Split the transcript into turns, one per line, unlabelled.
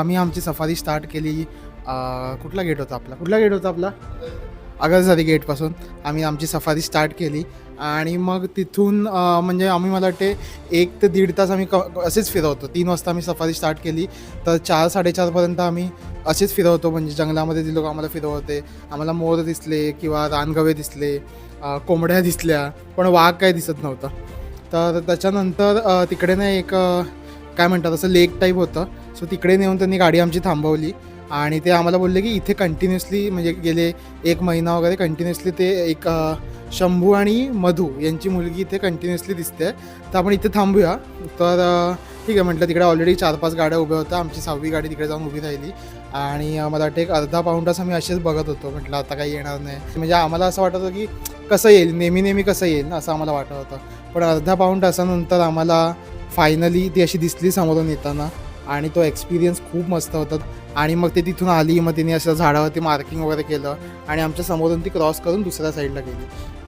आम्ही आमची safari start केली. कुठला गेट होता आपला अगरझरी गेटपासून आम्ही आमची सफारी स्टार्ट केली. आणि मग तिथून म्हणजे आम्ही मला वाटते 1 ते 1.5 तास आम्ही असेच फिरवतो. 3 वाजता आम्ही सफारी स्टार्ट केली तर 4-4:30पर्यंत आम्ही असेच फिरवतो. म्हणजे जंगलामध्ये ते लोक आम्हाला फिरवते. आम्हाला मोर दिसले किंवा रानगवे दिसले, कोंबड्या दिसल्या, पण वाघ काही दिसत नव्हता. तर त्याच्यानंतर तिकडे ना एक काय म्हणतात असं लेक टाईप होतं. सो तिकडे नेऊन त्यांनी गाडी आमची थांबवली आणि ते आम्हाला बोलले की इथे कंटिन्युअसली म्हणजे गेले 1 महिना वगैरे कंटिन्युअसली ते एक शंभू आणि मधू यांची मुलगी इथे कंटिन्युअसली दिसते, तर आपण इथे थांबूया. तर ठीक आहे म्हटलं. तिकडे ऑलरेडी 4-5 गाड्या उभ्या होत्या. आमची 6वी गाडी तिकडे जाऊन उभी राहिली आणि मला वाटतं एक अर्धा पाऊण तास आम्ही असेच बघत होतो. म्हटलं आता काही येणार नाही. म्हणजे आम्हाला असं वाटत होतं की कसं येईल, नेहमी कसं येईल ना असं आम्हाला वाटत होतं. पण अर्धा पाऊण तासानंतर आम्हाला फायनली ती अशी दिसली समोरून येताना आणि तो एक्सपिरियन्स खूप मस्त होता. आणि मग ते तिथून आली, मग तिने असं झाडावरती मार्किंग वगैरे केलं आणि आमच्या समोरून ती क्रॉस करून दुसऱ्या साईडला गेली.